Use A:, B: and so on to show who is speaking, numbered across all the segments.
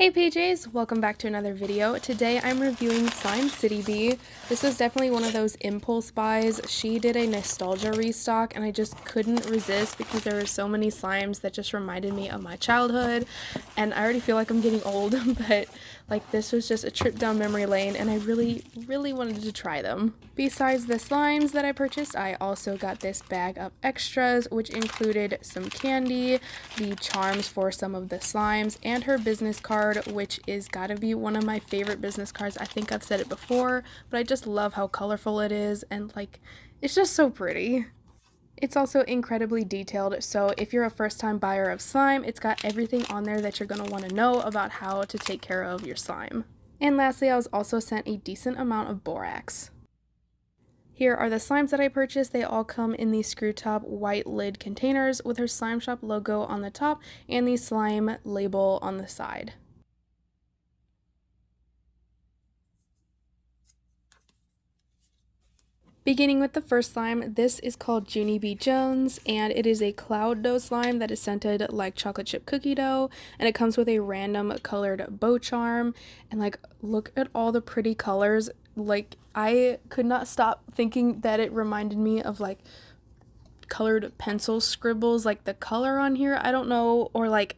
A: Hey PJs, welcome back to another video. Today I'm reviewing SlimeCityB. This was definitely one of those impulse buys. She did a nostalgia restock and I just couldn't resist because there were so many slimes that just reminded me of my childhood, and I already feel like I'm getting old, but like this was just a trip down memory lane and I really wanted to try them. Besides the slimes that I purchased, I also got this bag of extras, which included some candy, the charms for some of the slimes, and her business card, which is gotta be one of my favorite business cards. I think I've said it before, but I just love how colorful it is and like it's just so pretty. It's also incredibly detailed, so if you're a first-time buyer of slime, it's got everything on there that you're going to want to know about how to take care of your slime. And lastly, I was also sent a decent amount of borax. Here are the slimes that I purchased. They all come in these screw top white lid containers with her Slime Shop logo on the top and the slime label on the side. Beginning with the first slime, this is called Janice B Jones, and it is a cloud dough slime that is scented like chocolate chip cookie dough, and it comes with a random colored bow charm, and like look at all the pretty colors. Like I could not stop thinking that it reminded me of like colored pencil scribbles, like the color on here, I don't know, or like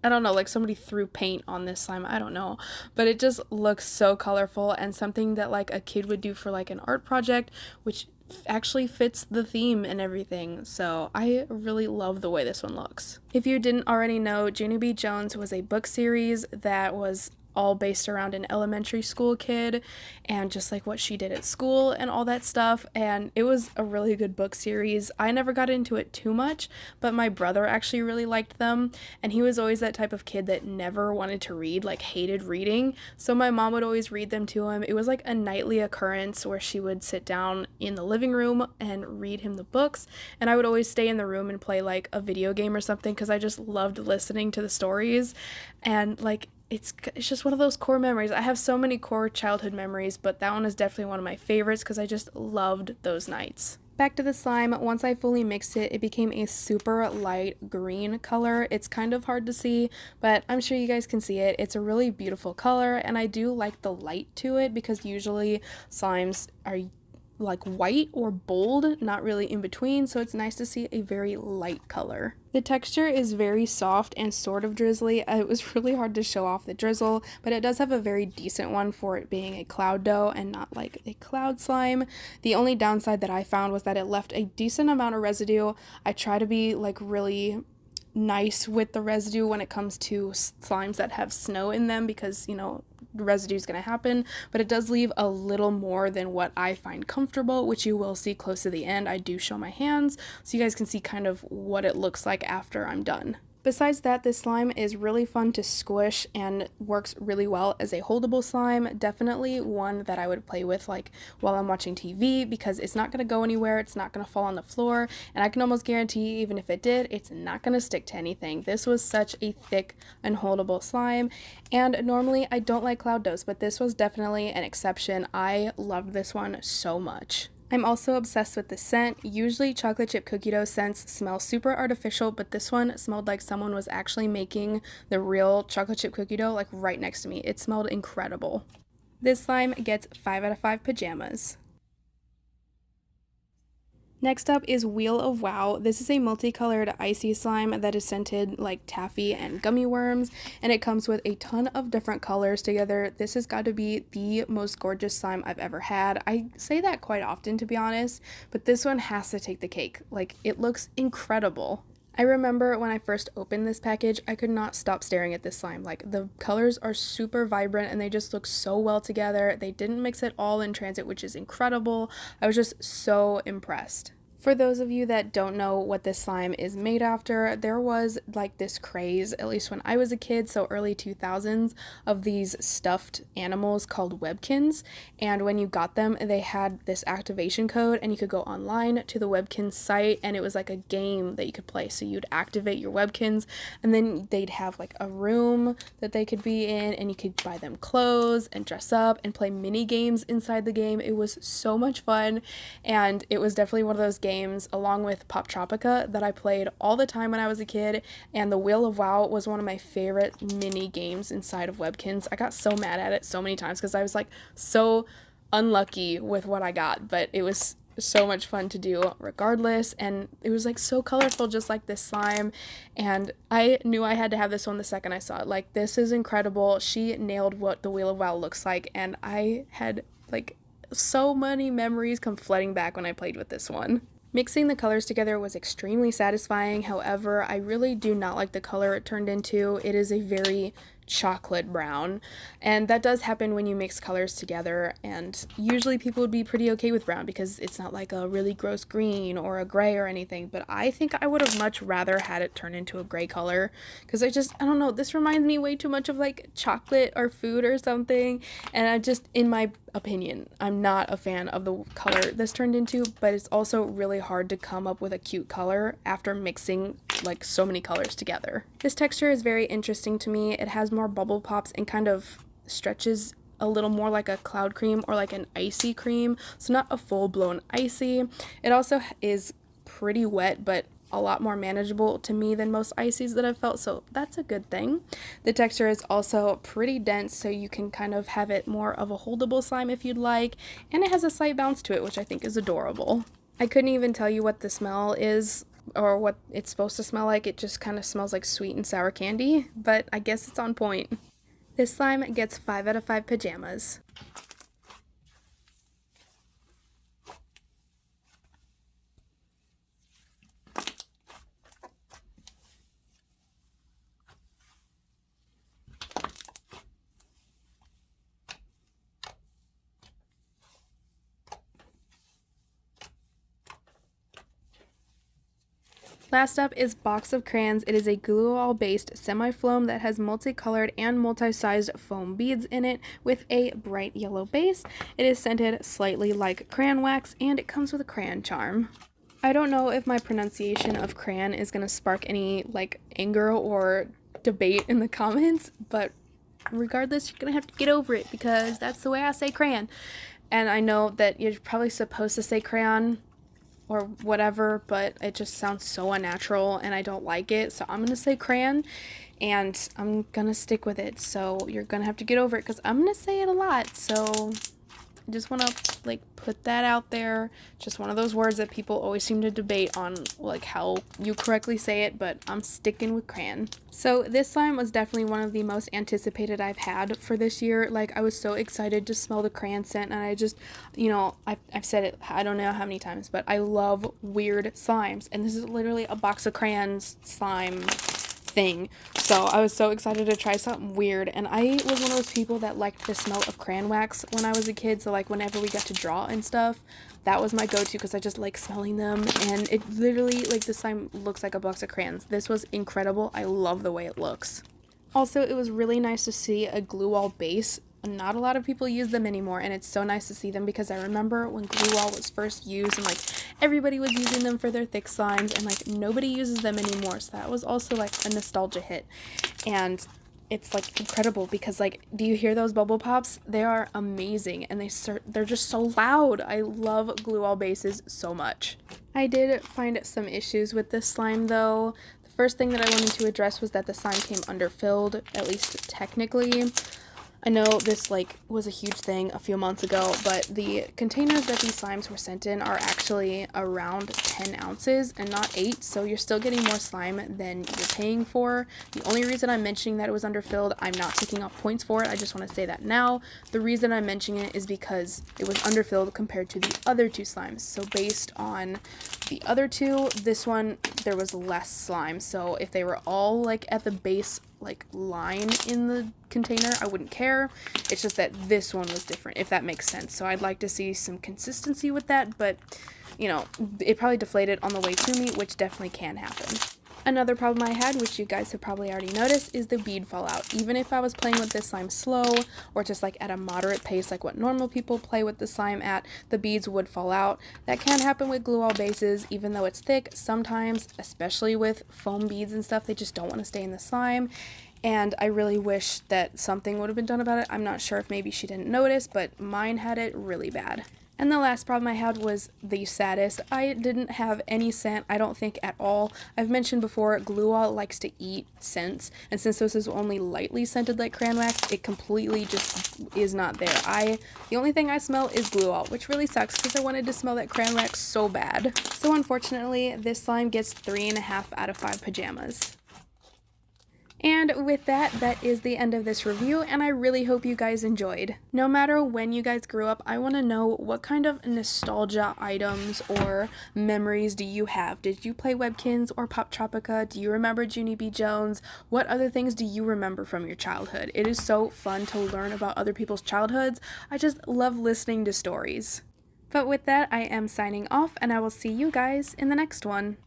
A: I don't know, like somebody threw paint on this slime, I don't know, but it just looks so colorful and something that like a kid would do for like an art project, which actually fits the theme and everything, so I really love the way this one looks. If you didn't already know, Janice B Jones was a book series that was all based around an elementary school kid and just like what she did at school and all that stuff, and it was a really good book series. I never got into it too much, but my brother actually really liked them, and he was always that type of kid that never wanted to read, like hated reading, so my mom would always read them to him. It was like a nightly occurrence where she would sit down in the living room and read him the books, and I would always stay in the room and play like a video game or something because I just loved listening to the stories, and like it's just one of those core memories. I have so many core childhood memories, but that one is definitely one of my favorites because I just loved those nights. Back to the slime, once I fully mixed it, it became a super light green color. It's kind of hard to see, but I'm sure you guys can see it. It's a really beautiful color, and I do like the light to it because usually slimes are like white or bold, not really in between, so it's nice to see a very light color. The texture is very soft and sort of drizzly. It was really hard to show off the drizzle, but it does have a very decent one for it being a cloud dough and not like a cloud slime. The only downside that I found was that it left a decent amount of residue. I try to be like really nice with the residue when it comes to slimes that have snow in them because, you know, residue is going to happen, but it does leave a little more than what I find comfortable, which you will see close to the end. I do show my hands so you guys can see kind of what it looks like after I'm done. Besides that, this slime is really fun to squish and works really well as a holdable slime. Definitely one that I would play with like while I'm watching TV because it's not going to go anywhere, it's not going to fall on the floor, and I can almost guarantee even if it did, it's not going to stick to anything. This was such a thick and holdable slime, and normally I don't like cloud doughs, but this was definitely an exception. I loved this one so much. I'm also obsessed with the scent. Usually chocolate chip cookie dough scents smell super artificial, but this one smelled like someone was actually making the real chocolate chip cookie dough like right next to me. It smelled incredible. This slime gets 5 out of 5 pajamas. Next up is Wheel of Wow. This is a multicolored icy slime that is scented like taffy and gummy worms, and it comes with a ton of different colors together. This has got to be the most gorgeous slime I've ever had. I say that quite often, to be honest, but this one has to take the cake. Like, it looks incredible. I remember when I first opened this package, I could not stop staring at this slime. Like, the colors are super vibrant and they just look so well together. They didn't mix it all in transit, which is incredible. I was just so impressed. For those of you that don't know what this slime is made after, there was like this craze, at least when I was a kid, so early 2000s, of these stuffed animals called Webkins, and when you got them, they had this activation code and you could go online to the Webkins site and it was like a game that you could play. So you'd activate your Webkins and then they'd have like a room that they could be in and you could buy them clothes and dress up and play mini games inside the game. It was so much fun, and it was definitely one of those games games along with Pop Tropica that I played all the time when I was a kid, and the Wheel of WoW was one of my favorite mini games inside of Webkinz. I got so mad at it so many times because I was like so unlucky with what I got, but it was so much fun to do regardless, and it was like so colorful just like this slime, and I knew I had to have this one the second I saw it. Like, this is incredible. She nailed what the Wheel of WoW looks like, and I had like so many memories come flooding back when I played with this one. Mixing the colors together was extremely satisfying. However, I really do not like the color it turned into. It is a very chocolate brown, and that does happen when you mix colors together, and usually people would be pretty okay with brown because it's not like a really gross green or a gray or anything, but I think I would have much rather had it turn into a gray color because I don't know, this reminds me way too much of like chocolate or food or something, and I just, in my opinion, I'm not a fan of the color this turned into, but it's also really hard to come up with a cute color after mixing like so many colors together. This texture is very interesting to me. It has more bubble pops and kind of stretches a little more like a cloud cream or like an icy cream, so not a full-blown icy. It also is pretty wet, but a lot more manageable to me than most ices that I've felt, so that's a good thing. The texture is also pretty dense, so you can kind of have it more of a holdable slime if you'd like, and it has a slight bounce to it, which I think is adorable. I couldn't even tell you what the smell is or what it's supposed to smell like. It just kind of smells like sweet and sour candy, but I guess it's on point. This slime gets 5 out of 5 pajamas. Last up is Box of Crayons. It is a glue-all based semi-foam that has multicolored and multi-sized foam beads in it with a bright yellow base. It is scented slightly like crayon wax, and it comes with a crayon charm. I don't know if my pronunciation of crayon is going to spark any like anger or debate in the comments, but regardless, you're going to have to get over it because that's the way I say crayon. And I know that you're probably supposed to say crayon or whatever, but it just sounds so unnatural and I don't like it, so I'm gonna say crayon and I'm gonna stick with it. So you're gonna have to get over it because I'm gonna say it a lot, so I just want to like put that out there. Just one of those words that people always seem to debate on like how you correctly say it, but I'm sticking with crayon. So this slime was definitely one of the most anticipated I've had for this year. Like, I was so excited to smell the crayon scent, and I just, you know, I've said it I don't know how many times, but I love weird slimes, and this is literally a box of crayons slime thing. So I was so excited to try something weird, and I was one of those people that liked the smell of crayon wax when I was a kid, so like whenever we got to draw and stuff, that was my go-to because I just like smelling them, and it literally, like, this slime looks like a box of crayons. This was incredible. I love the way it looks. Also, it was really nice to see a glue-all base. Not a lot of people use them anymore, and it's so nice to see them because I remember when glue-all was first used and like everybody was using them for their thick slimes, and like nobody uses them anymore, so that was also like a nostalgia hit. And it's like incredible because, like, do you hear those bubble pops? They are amazing, and they're just so loud. I love glue-all bases so much. I did find some issues with this slime though. The first thing that I wanted to address was that the slime came underfilled, at least technically. I know this like was a huge thing a few months ago, but the containers that these slimes were sent in are actually around 10 ounces and not 8, so you're still getting more slime than you're paying for. The only reason I'm mentioning that it was underfilled, I'm not taking off points for it, I just want to say that now. The reason I'm mentioning it is because it was underfilled compared to the other two slimes. So based on the other two, this one, there was less slime, so if they were all like at the base like line in the container, I wouldn't care. It's just that this one was different, if that makes sense. So I'd like to see some consistency with that, but you know, it probably deflated on the way to me, which definitely can happen. Another problem I had, which you guys have probably already noticed, is the bead fallout. Even if I was playing with this slime slow or just like at a moderate pace like what normal people play with the slime at, the beads would fall out. That can happen with glue-all bases, even though it's thick. Sometimes, especially with foam beads and stuff, they just don't want to stay in the slime. And I really wish that something would have been done about it. I'm not sure if maybe she didn't notice, but mine had it really bad. And the last problem I had was the saddest. I didn't have any scent, I don't think, at all. I've mentioned before, Glue All likes to eat scents, and since this is only lightly scented like crayon wax, it completely just is not there. The only thing I smell is Glue All, which really sucks because I wanted to smell that crayon wax so bad. So unfortunately, this slime gets 3.5 out of 5 pajamas. And with that, that is the end of this review, and I really hope you guys enjoyed. No matter when you guys grew up, I want to know what kind of nostalgia items or memories do you have? Did you play Webkinz or Pop Tropica? Do you remember Janice B Jones? What other things do you remember from your childhood? It is so fun to learn about other people's childhoods. I just love listening to stories. But with that, I am signing off, and I will see you guys in the next one.